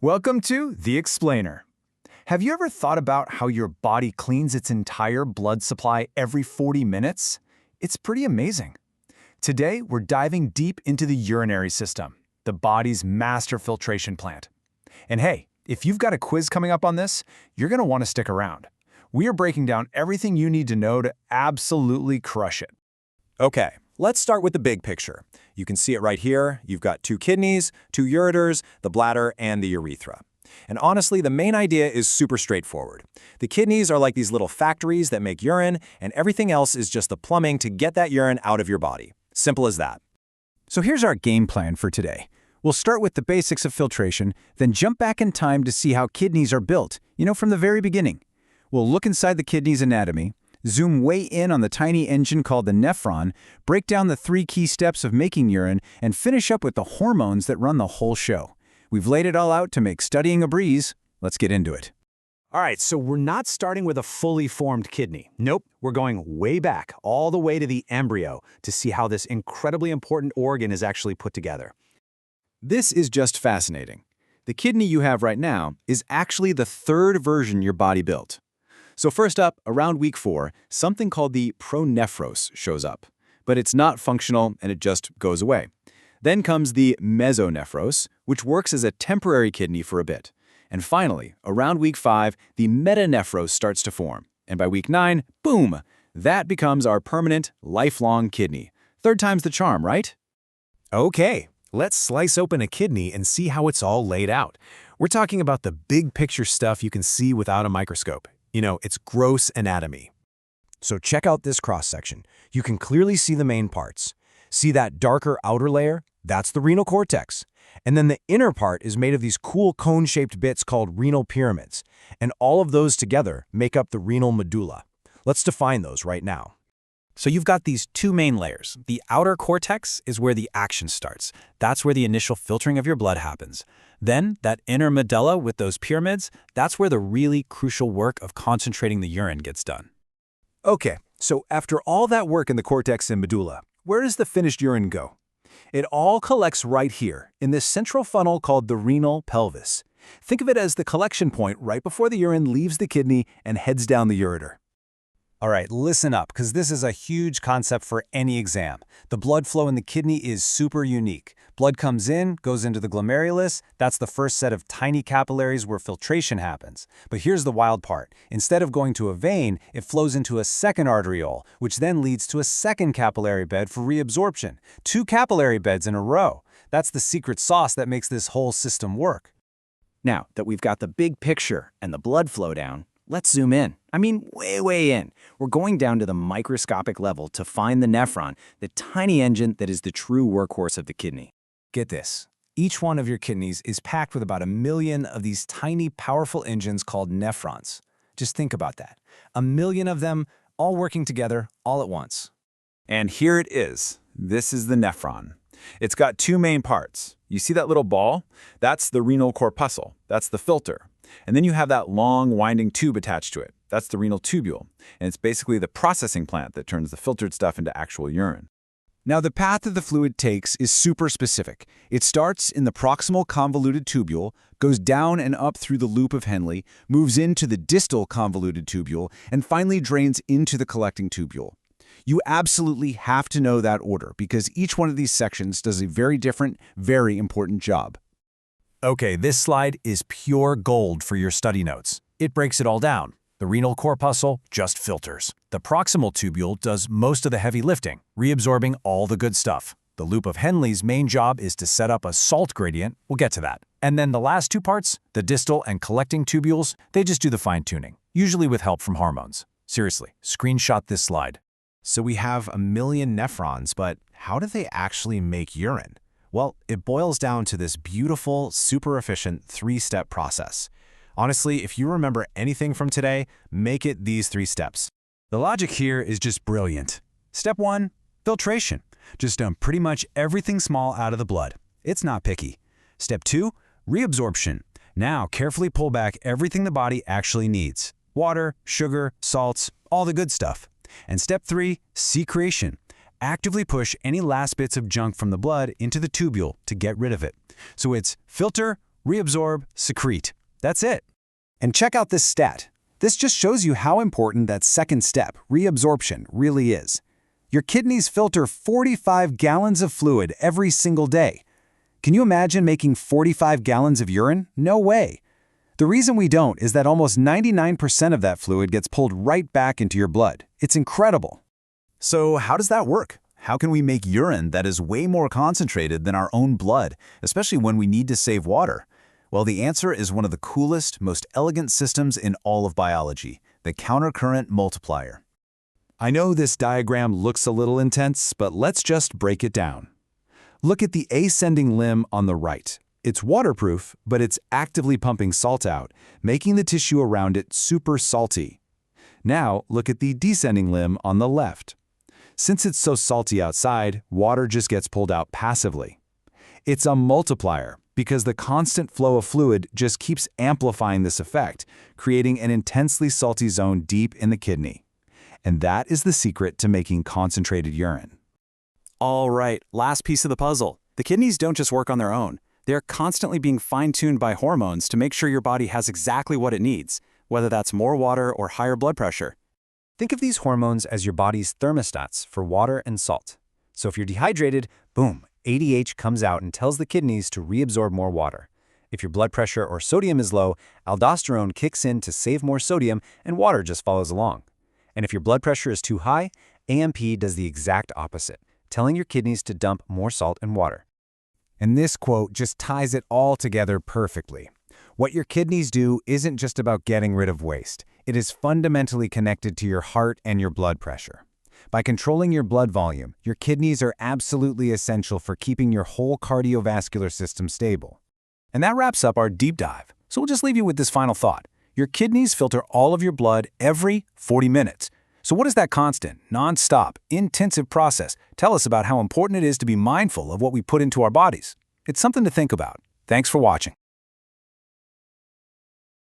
Welcome to The Explainer. Have you ever thought about how your body cleans its entire blood supply every 40 minutes? It's pretty amazing. Today, we're diving deep into the urinary system, the body's master filtration plant. And hey, if you've got a quiz coming up on this, you're going to want to stick around. We are breaking down everything you need to know to absolutely crush it. Okay, let's start with the big picture. You can see it right here. You've got two kidneys, two ureters, the bladder, and the urethra. And honestly, the main idea is super straightforward. The kidneys are like these little factories that make urine, and everything else is just the plumbing to get that urine out of your body. Simple as that. So here's our game plan for today. We'll start with the basics of filtration, then jump back in time to see how kidneys are built, from the very beginning. We'll look inside the kidney's anatomy, zoom way in on the tiny engine called the nephron, break down the 3 key steps of making urine, and finish up with the hormones that run the whole show. We've laid it all out to make studying a breeze. Let's get into it. All right, so we're not starting with a fully formed kidney. Nope, we're going way back, all the way to the embryo, to see how this incredibly important organ is actually put together. This is just fascinating. The kidney you have right now is actually the third version your body built. So first up, around week 4, something called the pronephros shows up. But it's not functional and it just goes away. Then comes the mesonephros, which works as a temporary kidney for a bit. And finally, around week 5, the metanephros starts to form. And by week 9, boom, that becomes our permanent, lifelong kidney. Third time's the charm, right? Okay, let's slice open a kidney and see how it's all laid out. We're talking about the big picture stuff you can see without a microscope. It's gross anatomy. So check out this cross-section. You can clearly see the main parts. See that darker outer layer? That's the renal cortex. And then the inner part is made of these cool cone-shaped bits called renal pyramids. And all of those together make up the renal medulla. Let's define those right now. So you've got these 2 main layers. The outer cortex is where the action starts. That's where the initial filtering of your blood happens. Then, that inner medulla with those pyramids, that's where the really crucial work of concentrating the urine gets done. Okay, so after all that work in the cortex and medulla, where does the finished urine go? It all collects right here, in this central funnel called the renal pelvis. Think of it as the collection point right before the urine leaves the kidney and heads down the ureter. All right, listen up, because this is a huge concept for any exam. The blood flow in the kidney is super unique. Blood comes in, goes into the glomerulus. That's the first set of tiny capillaries where filtration happens. But here's the wild part. Instead of going to a vein, it flows into a second arteriole, which then leads to a second capillary bed for reabsorption. 2 capillary beds in a row. That's the secret sauce that makes this whole system work. Now that we've got the big picture and the blood flow down, let's zoom in. Way in. We're going down to the microscopic level to find the nephron, the tiny engine that is the true workhorse of the kidney. Get this. Each one of your kidneys is packed with about 1 million of these tiny, powerful engines called nephrons. Just think about that. 1 million of them all working together all at once. And here it is. This is the nephron. It's got 2 main parts. You see that little ball? That's the renal corpuscle. That's the filter. And then you have that long, winding tube attached to it. That's the renal tubule. And it's basically the processing plant that turns the filtered stuff into actual urine. Now, the path that the fluid takes is super specific. It starts in the proximal convoluted tubule, goes down and up through the loop of Henle, moves into the distal convoluted tubule, and finally drains into the collecting tubule. You absolutely have to know that order because each one of these sections does a very different, very important job. Okay, this slide is pure gold for your study notes. It breaks it all down. The renal corpuscle just filters. The proximal tubule does most of the heavy lifting, reabsorbing all the good stuff. The loop of Henle's main job is to set up a salt gradient. We'll get to that. And then the last 2 parts, the distal and collecting tubules, they just do the fine-tuning, usually with help from hormones. Seriously, screenshot this slide. So we have 1 million nephrons, but how do they actually make urine? Well, it boils down to this beautiful, super efficient 3-step process. Honestly, if you remember anything from today, make it these 3 steps. The logic here is just brilliant. Step 1, filtration. Just dump pretty much everything small out of the blood. It's not picky. Step 2, reabsorption. Now carefully pull back everything the body actually needs. Water, sugar, salts, all the good stuff. And step 3, secretion. Actively push any last bits of junk from the blood into the tubule to get rid of it. So it's filter, Reabsorb, secrete. That's it. And check out this stat. This just shows you how important that second step, reabsorption, really is. Your kidneys filter 45 gallons of fluid every single day. Can you imagine making 45 gallons of urine? No way. The reason we don't is that almost 99% of that fluid gets pulled right back into your blood. It's incredible. So how does that work? How can we make urine that is way more concentrated than our own blood, especially when we need to save water? Well, the answer is one of the coolest, most elegant systems in all of biology, the countercurrent multiplier. I know this diagram looks a little intense, but let's just break it down. Look at the ascending limb on the right. It's waterproof, but it's actively pumping salt out, making the tissue around it super salty. Now, look at the descending limb on the left. Since it's so salty outside, water just gets pulled out passively. It's a multiplier because the constant flow of fluid just keeps amplifying this effect, creating an intensely salty zone deep in the kidney. And that is the secret to making concentrated urine. All right, last piece of the puzzle. The kidneys don't just work on their own. They're constantly being fine-tuned by hormones to make sure your body has exactly what it needs, whether that's more water or higher blood pressure. Think of these hormones as your body's thermostats for water and salt. So if you're dehydrated, boom, ADH comes out and tells the kidneys to reabsorb more water. If your blood pressure or sodium is low, aldosterone kicks in to save more sodium and water just follows along. And if your blood pressure is too high, AMP does the exact opposite, telling your kidneys to dump more salt and water. And this quote just ties it all together perfectly. What your kidneys do isn't just about getting rid of waste. It is fundamentally connected to your heart and your blood pressure. By controlling your blood volume, your kidneys are absolutely essential for keeping your whole cardiovascular system stable. And that wraps up our deep dive. So we'll just leave you with this final thought. Your kidneys filter all of your blood every 40 minutes. So what does that constant, non-stop, intensive process tell us about how important it is to be mindful of what we put into our bodies? It's something to think about. Thanks for watching.